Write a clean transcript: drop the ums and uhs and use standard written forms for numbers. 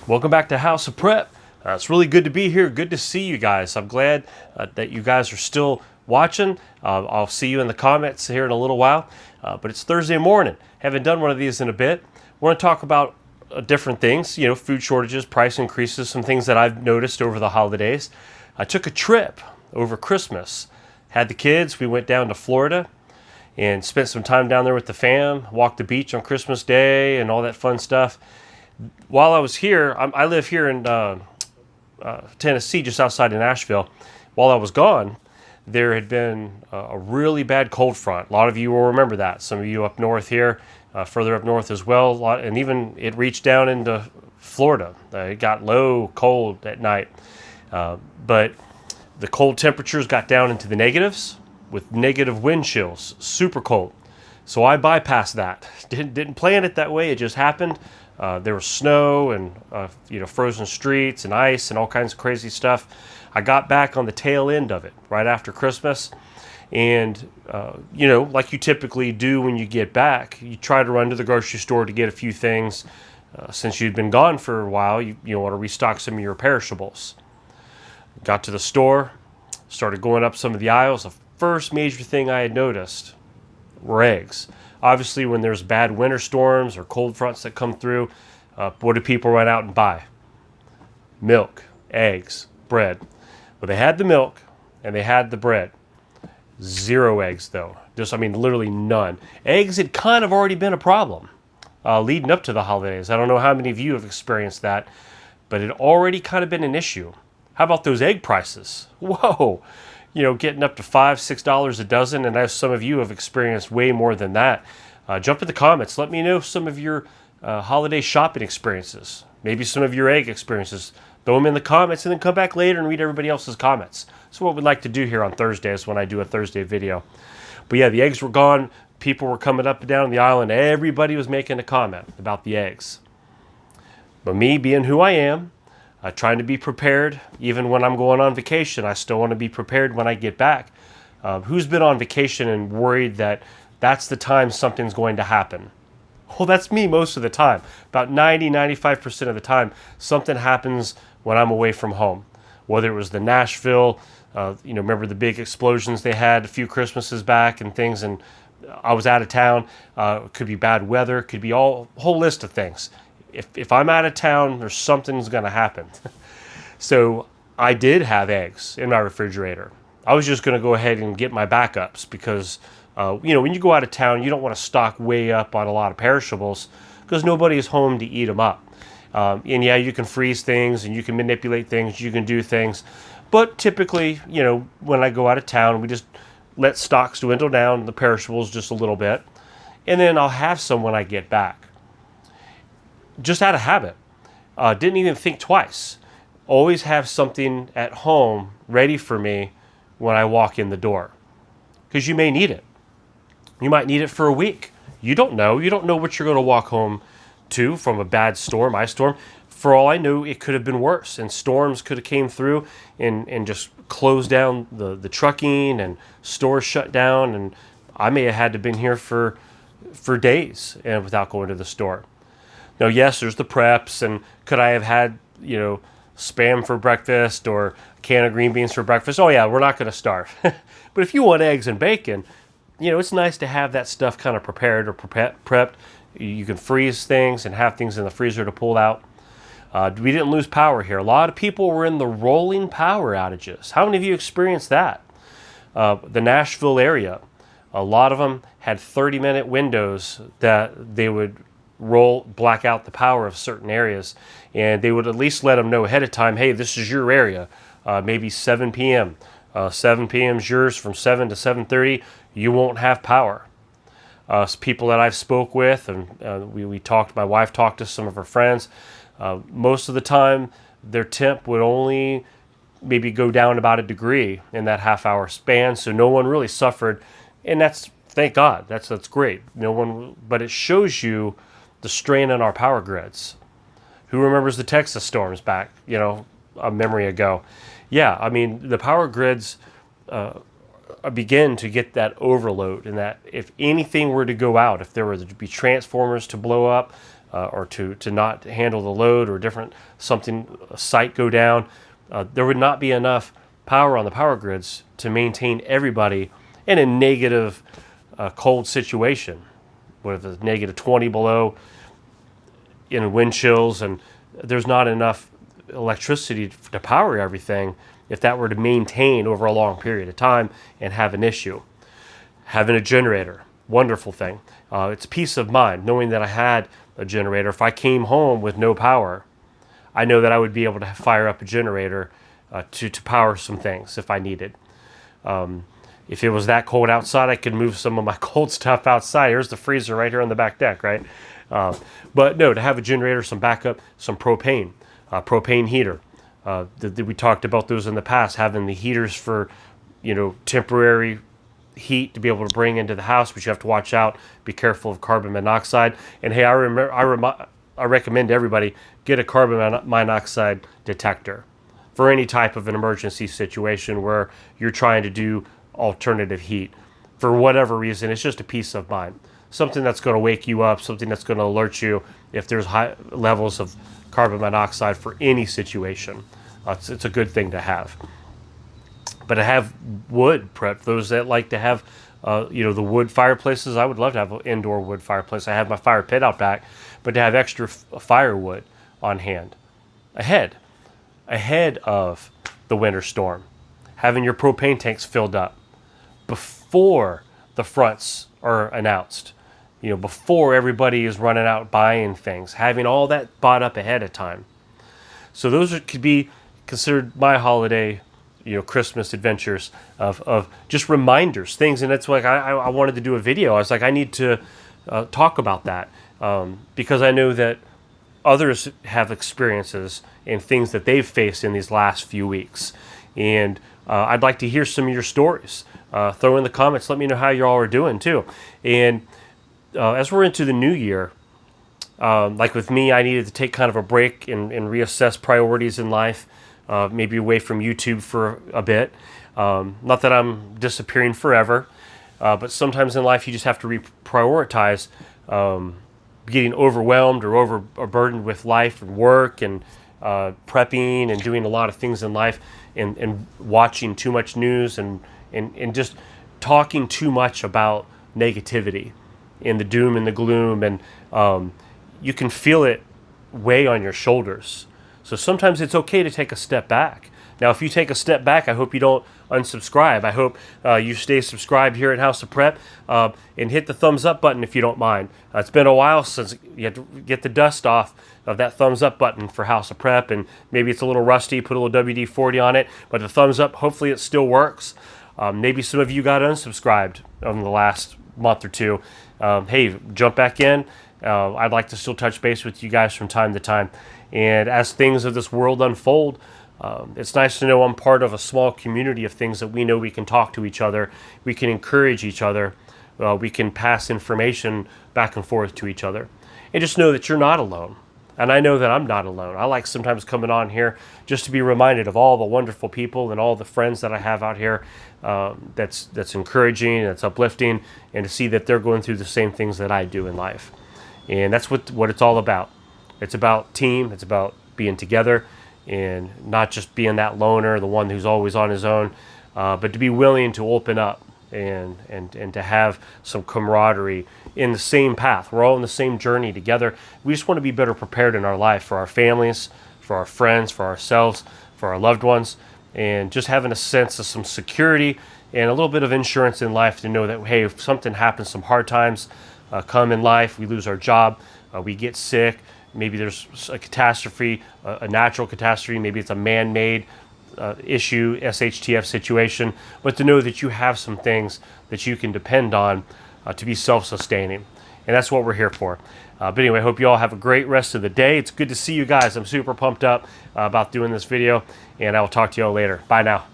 Welcome back to House of Prep. It's really good to be here. Good to see you guys. I'm glad that you guys are still watching. I'll see you in the comments here in a little while. But it's Thursday morning. Haven't done one of these in a bit. Want to talk about different things, food shortages, price increases, some things that I've noticed over the holidays. I took a trip over Christmas. Had the kids. We went down to Florida and spent some time down there with the fam. Walked the beach on Christmas Day and all that fun stuff. While I was here, I live here in Tennessee, just outside of Nashville. While I was gone, there had been a really bad cold front. A lot of you will remember that. Some of you up north here, further up north as well, and even it reached down into Florida. It got low, cold at night. But the cold temperatures got down into the negatives with negative wind chills, super cold. So I bypassed that. Didn't plan it that way. It just happened. There was snow and frozen streets and ice and all kinds of crazy stuff. I got back on the tail end of it right after Christmas, and like you typically do when you get back, you try to run to the grocery store to get a few things. Since you'd been gone for a while, you want to restock some of your perishables. Got to the store, started going up some of the aisles. The first major thing I had noticed were eggs. Obviously, when there's bad winter storms or cold fronts that come through, what do people run out and buy? Milk, eggs, bread. Well, they had the milk and they had the bread. Zero eggs, though. Literally none. Eggs had kind of already been a problem leading up to the holidays. I don't know how many of you have experienced that, but it had already kind of been an issue. How about those egg prices? Whoa! Getting up to $5, $6 a dozen, and as some of you have experienced way more than that. Jump in the comments. Let me know some of your holiday shopping experiences, maybe some of your egg experiences. Throw them in the comments and then come back later and read everybody else's comments. That's what we'd like to do here on Thursdays when I do a Thursday video. But yeah, the eggs were gone. People were coming up and down the aisle, and everybody was making a comment about the eggs. But me, being who I am, trying to be prepared. Even when I'm going on vacation, I still want to be prepared when I get back. Who's been on vacation and worried that that's the time something's going to happen? Well, that's me most of the time. About 95% of the time, something happens when I'm away from home. Whether it was the Nashville, remember the big explosions they had a few Christmases back and things, and I was out of town. It could be bad weather, could be a whole list of things. If I'm out of town, there's something's going to happen. So I did have eggs in my refrigerator. I was just going to go ahead and get my backups because, when you go out of town, you don't want to stock way up on a lot of perishables because nobody is home to eat them up. And yeah, you can freeze things and you can manipulate things, you can do things. But typically, when I go out of town, we just let stocks dwindle down, the perishables just a little bit. And then I'll have some when I get back. Just out of habit. Didn't even think twice. Always have something at home ready for me when I walk in the door. Because you may need it. You might need it for a week. You don't know. You don't know what you're going to walk home to from a bad storm, ice storm. For all I knew, it could have been worse. And storms could have came through and just closed down the trucking and stores shut down. And I may have had to been here for days and without going to the store. Now, yes, there's the preps, and could I have had, Spam for breakfast or a can of green beans for breakfast? Oh, yeah, we're not going to starve. But if you want eggs and bacon, it's nice to have that stuff kind of prepared or prepped. You can freeze things and have things in the freezer to pull out. We didn't lose power here. A lot of people were in the rolling power outages. How many of you experienced that? The Nashville area, a lot of them had 30-minute windows that they would black out the power of certain areas, and they would at least let them know ahead of time, hey, this is your area, maybe 7 p.m. 7 p.m. is yours. From 7 to 7:30, you won't have power. People that I've spoke with, and we talked, my wife talked to some of her friends, most of the time their temp would only maybe go down about a degree in that half-hour span, so no one really suffered, and that's, thank God, that's great. No one, but it shows you the strain on our power grids. Who remembers the Texas storms back, a memory ago? Yeah, the power grids begin to get that overload, and that if anything were to go out, if there were to be transformers to blow up, or to not handle the load, or a site go down, there would not be enough power on the power grids to maintain everybody in a negative cold situation, with a negative 20 below in wind chills, and there's not enough electricity to power everything if that were to maintain over a long period of time and have an issue. Having a generator, wonderful thing. It's peace of mind knowing that I had a generator. If I came home with no power, I know that I would be able to fire up a generator to power some things if I needed. If it was that cold outside, I could move some of my cold stuff outside. Here's the freezer right here on the back deck, right? But no, to have a generator, some backup, some propane heater. We talked about those in the past, having the heaters for, temporary heat to be able to bring into the house, but you have to watch out, be careful of carbon monoxide. And hey, I recommend everybody get a carbon monoxide detector for any type of an emergency situation where you're trying to do alternative heat. For whatever reason, it's just a peace of mind. Something that's going to wake you up, something that's going to alert you if there's high levels of carbon monoxide for any situation. It's a good thing to have. But to have wood prep, those that like to have, the wood fireplaces, I would love to have an indoor wood fireplace. I have my fire pit out back, but to have extra firewood on hand ahead of the winter storm, having your propane tanks filled up before the fronts are announced, before everybody is running out buying things, having all that bought up ahead of time. So those could be considered my holiday, Christmas adventures of just reminders, things. And that's like, I wanted to do a video. I was like, I need to talk about that because I know that others have experiences and things that they've faced in these last few weeks. And I'd like to hear some of your stories. Throw in the comments. Let me know how you all are doing too. And as we're into the new year, like with me, I needed to take kind of a break and reassess priorities in life, maybe away from YouTube for a bit. Not that I'm disappearing forever, but sometimes in life you just have to reprioritize getting overwhelmed or overburdened with life and work and prepping and doing a lot of things in life, and watching too much news and just talking too much about negativity and the doom and the gloom, and you can feel it weigh on your shoulders. So sometimes it's okay to take a step back. Now, if you take a step back, I hope you don't unsubscribe. I hope you stay subscribed here at House of Prep, and hit the thumbs up button if you don't mind. It's been a while since you had to get the dust off of that thumbs up button for House of Prep, and maybe it's a little rusty, put a little WD-40 on it, but the thumbs up, hopefully it still works. Maybe some of you got unsubscribed in the last month or two. Hey, jump back in. I'd like to still touch base with you guys from time to time. And as things of this world unfold, it's nice to know I'm part of a small community of things that we know we can talk to each other, we can encourage each other, we can pass information back and forth to each other. And just know that you're not alone. And I know that I'm not alone. I like sometimes coming on here just to be reminded of all the wonderful people and all the friends that I have out here, that's encouraging, that's uplifting, and to see that they're going through the same things that I do in life. And that's what it's all about. It's about team. It's about being together and not just being that loner, the one who's always on his own, but to be willing to open up and to have some camaraderie in the same path. We're all in the same journey together. We just want to be better prepared in our life for our families, for our friends, for ourselves, for our loved ones, and just having a sense of some security and a little bit of insurance in life to know that, hey, if something happens, some hard times come in life, we lose our job, we get sick, maybe there's a catastrophe, a natural catastrophe, maybe it's a man-made issue, SHTF situation, but to know that you have some things that you can depend on to be self-sustaining. And that's what we're here for. But anyway, I hope you all have a great rest of the day. It's good to see you guys. I'm super pumped up about doing this video, and I will talk to you all later. Bye now.